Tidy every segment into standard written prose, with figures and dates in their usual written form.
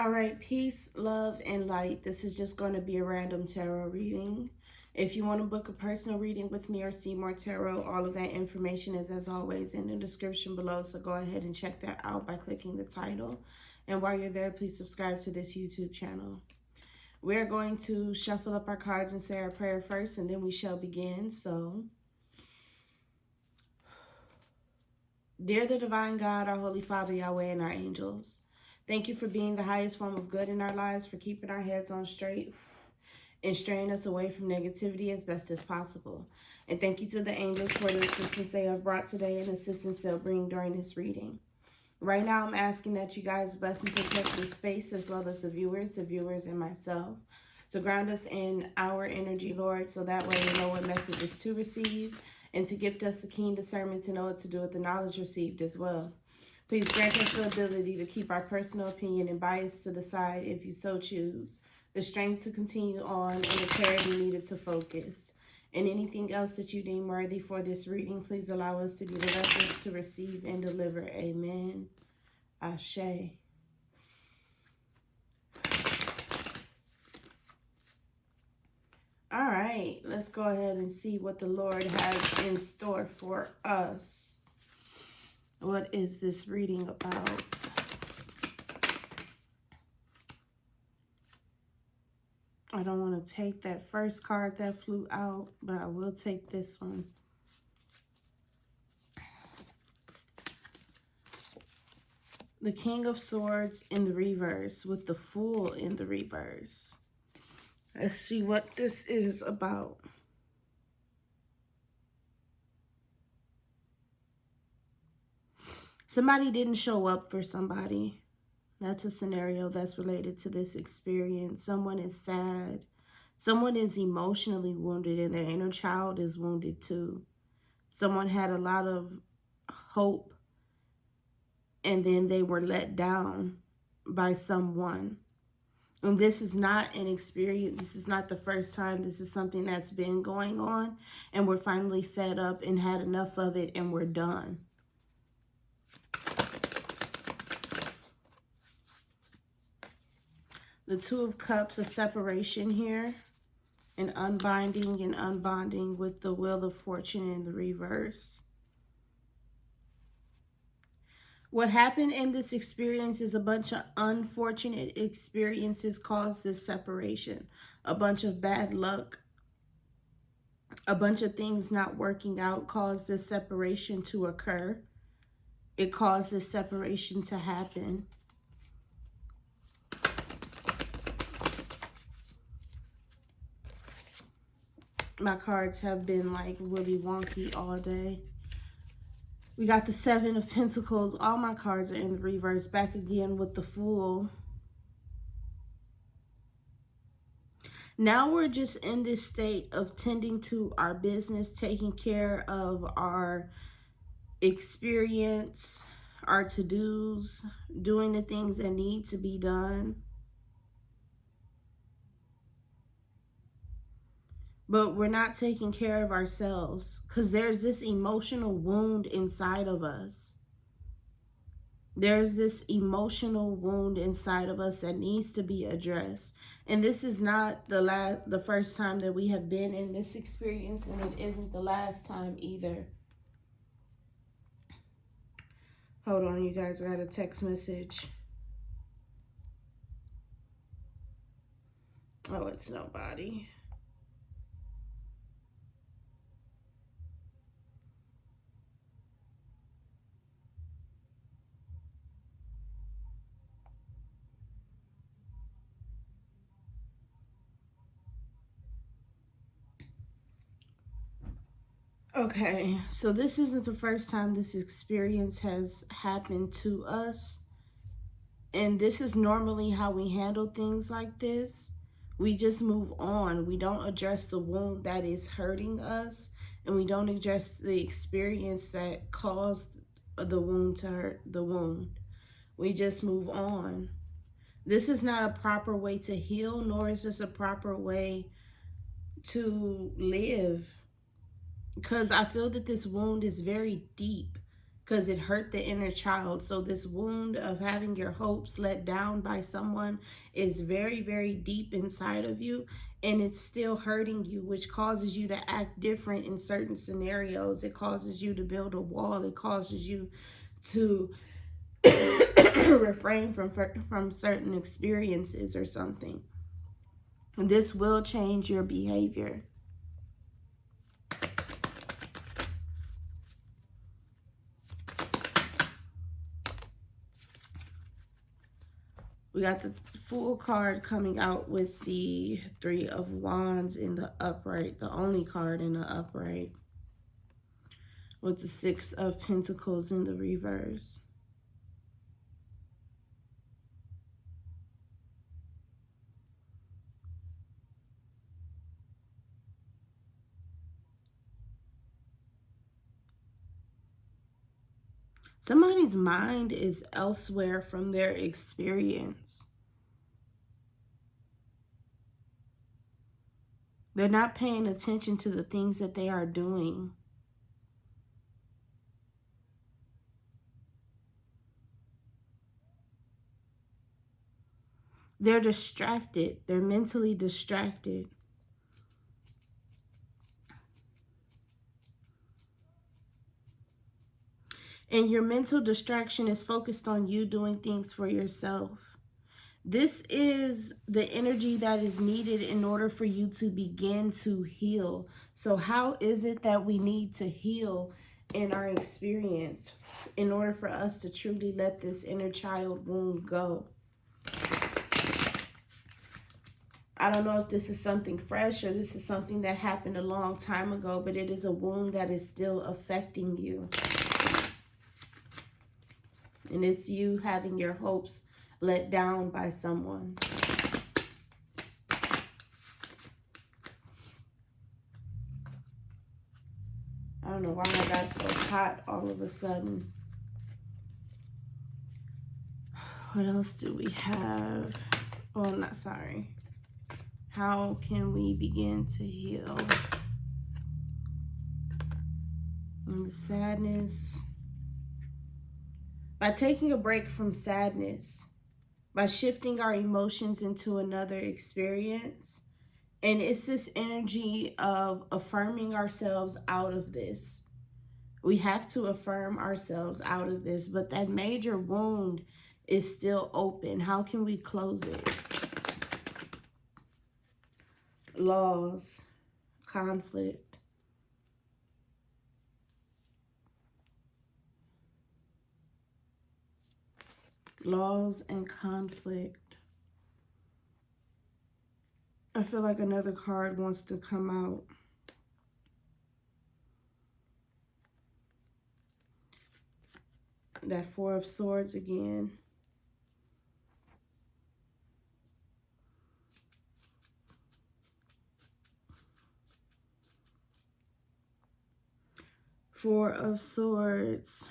All right, peace, love, and light. This is just going to be a random tarot reading. If you want to book a personal reading with me or see more tarot, all of that information is, as always, in the description below. So go ahead and check that out by clicking the title. And while you're there, please subscribe to this YouTube channel. We're going to shuffle up our cards and say our prayer first, and then we shall begin. So, dear the Divine God, our Holy Father, Yahweh, and our angels, thank you for being the highest form of good in our lives, for keeping our heads on straight and straying us away from negativity as best as possible. And thank you to the angels for the assistance they have brought today and assistance they'll bring during this reading. Right now, I'm asking that you guys bless and protect this space as well as the viewers, and myself, to ground us in our energy, Lord, so that way we know what messages to receive, and to gift us the keen discernment to know what to do with the knowledge received as well. Please grant us the ability to keep our personal opinion and bias to the side if you so choose, the strength to continue on, and the clarity needed to focus. And anything else that you deem worthy for this reading, please allow us to be the vessels to receive and deliver. Amen. Ashe. All right, let's go ahead and see what the Lord has in store for us. What is this reading about? I don't want to take that first card that flew out, but I will take this one. The King of Swords in the reverse with the Fool in the reverse. Let's see what this is about. Somebody didn't show up for somebody. That's a scenario that's related to this experience. Someone is sad. Someone is emotionally wounded, and their inner child is wounded too. Someone had a lot of hope, and then they were let down by someone. And this is not an experience. This is not the first time. This is something that's been going on, and we're finally fed up and had enough of it, and we're done. The Two of Cups, a separation here, an unbinding and unbonding with the Wheel of Fortune in the reverse. What happened in this experience is a bunch of unfortunate experiences caused this separation. A bunch of bad luck, a bunch of things not working out caused this separation to occur. It caused this separation to happen. My cards have been like really wonky all day. We got the Seven of Pentacles. All my cards are in the reverse. Back again with the Fool. Now we're just in this state of tending to our business, taking care of our experience, our to-dos, doing the things that need to be done. But we're not taking care of ourselves because there's this emotional wound inside of us. There's this emotional wound inside of us that needs to be addressed. And this is not the first time that we have been in this experience, and it isn't the last time either. Hold on, you guys, I got a text message. Oh, it's nobody. Okay, so this isn't the first time this experience has happened to us. And this is normally how we handle things like this. We just move on. We don't address the wound that is hurting us. And we don't address the experience that caused the wound to hurt the wound. We just move on. This is not a proper way to heal, nor is this a proper way to live. Because I feel that this wound is very deep. because it hurt the inner child. So this wound of having your hopes let down by someone is very, very deep inside of you, and it's still hurting you, which causes you to act different in certain scenarios. It causes you to build a wall. It causes you to refrain from certain experiences or something. This will change your behavior. We got the Fool card coming out with the Three of Wands in the upright, the only card in the upright, with the Six of Pentacles in the reverse. Somebody's mind is elsewhere from their experience. They're not paying attention to the things that they are doing. They're distracted. They're mentally distracted. And your mental distraction is focused on you doing things for yourself. This is the energy that is needed in order for you to begin to heal. So how is it that we need to heal in our experience in order for us to truly let this inner child wound go? I don't know if this is something fresh or this is something that happened a long time ago, but it is a wound that is still affecting you. And it's you having your hopes let down by someone. I don't know why I got so hot all of a sudden. What else do we have? Oh, I'm not sorry. How can we begin to heal? And the sadness. By taking a break from sadness. By shifting our emotions into another experience. And it's this energy of affirming ourselves out of this. We have to affirm ourselves out of this, but that major wound is still open. How can we close it? Laws, conflict. Laws and conflict. I feel like another card wants to come out. That Four of Swords again. Four of Swords.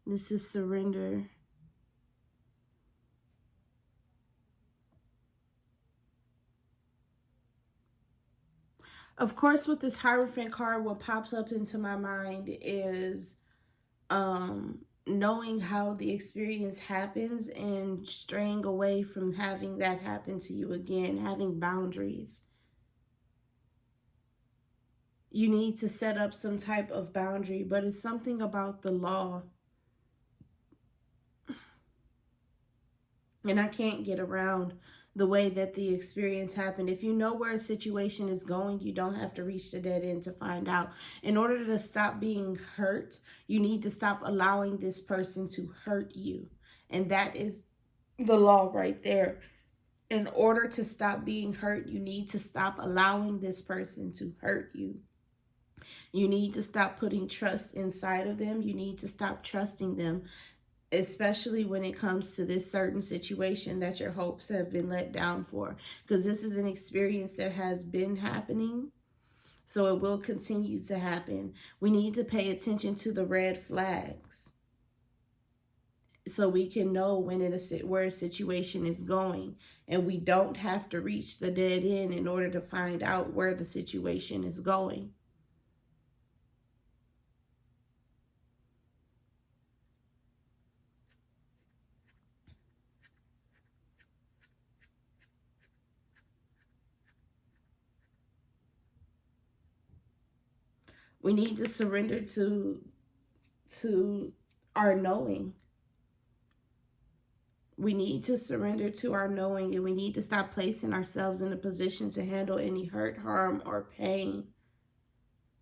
This is surrender. Of course, with this Hierophant card, what pops up into my mind is knowing how the experience happens and straying away from having that happen to you again, having boundaries. You need to set up some type of boundary, but it's something about the law. And I can't get around the way that the experience happened. If you know where a situation is going, you don't have to reach the dead end to find out. In order to stop being hurt, you need to stop allowing this person to hurt you. And that is the law right there. In order to stop being hurt, you need to stop allowing this person to hurt you. You need to stop putting trust inside of them. You need to stop trusting them, especially when it comes to this certain situation that your hopes have been let down for, because this is an experience that has been happening, so it will continue to happen. We need to pay attention to the red flags so we can know when where a situation is going, and we don't have to reach the dead end in order to find out where the situation is going. We need to surrender to our knowing. We need to surrender to our knowing, and we need to stop placing ourselves in a position to handle any hurt, harm, or pain.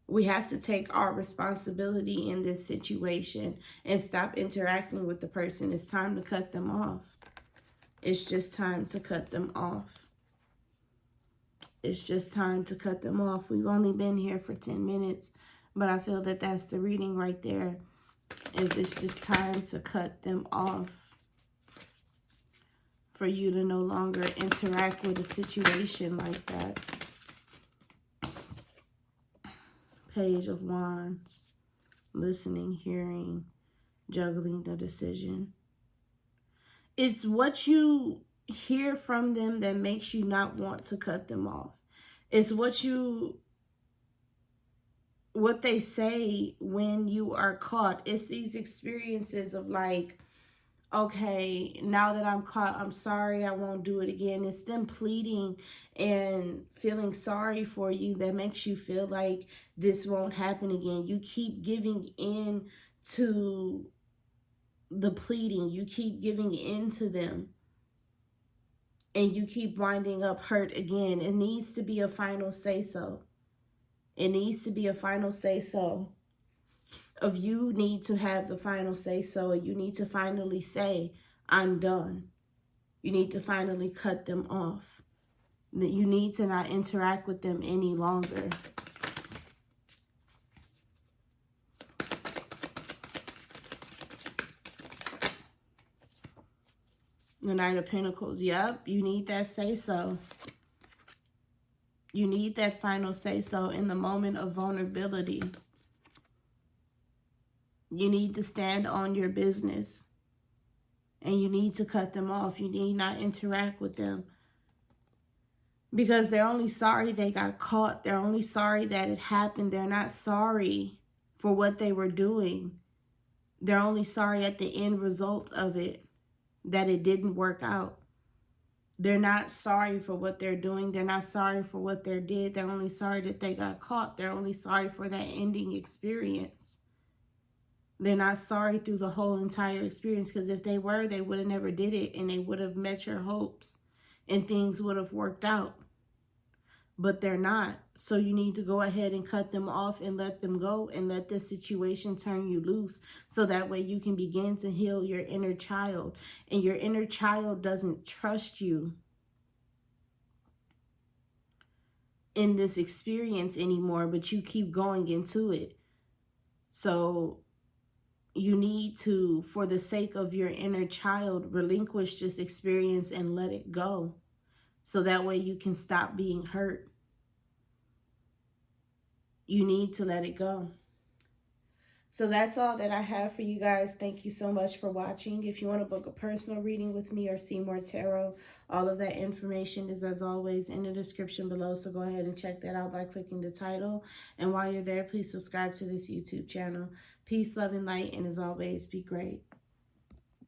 We have to take our responsibility in this situation and stop interacting with the person. It's time to cut them off. It's just time to cut them off. It's just time to cut them off. We've only been here for 10 minutes, but I feel that that's the reading right there. It's just time to cut them off. For you to no longer interact with a situation like that. Page of Wands. Listening, hearing, juggling the decision. It's what you hear from them that makes you not want to cut them off. It's what they say when you are caught. It's these experiences of like, okay, now that I'm caught, I'm sorry, I won't do it again. It's them pleading and feeling sorry for you that makes you feel like this won't happen again. You keep giving in to the pleading. You keep giving in to them. And you keep winding up hurt again. It needs to be a final say-so. It needs to be a final say-so. Of you need to have the final say-so, and you need to finally say, I'm done. You need to finally cut them off. That you need to not interact with them any longer. The Knight of Pentacles. Yep, you need that say-so. You need that final say-so in the moment of vulnerability. You need to stand on your business. And you need to cut them off. You need not interact with them. Because they're only sorry they got caught. They're only sorry that it happened. They're not sorry for what they were doing. They're only sorry at the end result of it, that it didn't work out. They're not sorry for what they're doing. They're not sorry for what they did. They're only sorry that they got caught. They're only sorry for that ending experience. They're not sorry through the whole entire experience, because if they were, they would have never did it, and they would have met your hopes and things would have worked out. But they're not. So you need to go ahead and cut them off and let them go and let this situation turn you loose, so that way you can begin to heal your inner child. And your inner child doesn't trust you in this experience anymore, but you keep going into it. So you need to, for the sake of your inner child, relinquish this experience and let it go. So that way you can stop being hurt. You need to let it go. So that's all that I have for you guys. Thank you so much for watching. If you want to book a personal reading with me or see more tarot, all of that information is, as always, in the description below. So go ahead and check that out by clicking the title. And while you're there, please subscribe to this YouTube channel. Peace, love, and light. And as always, be great.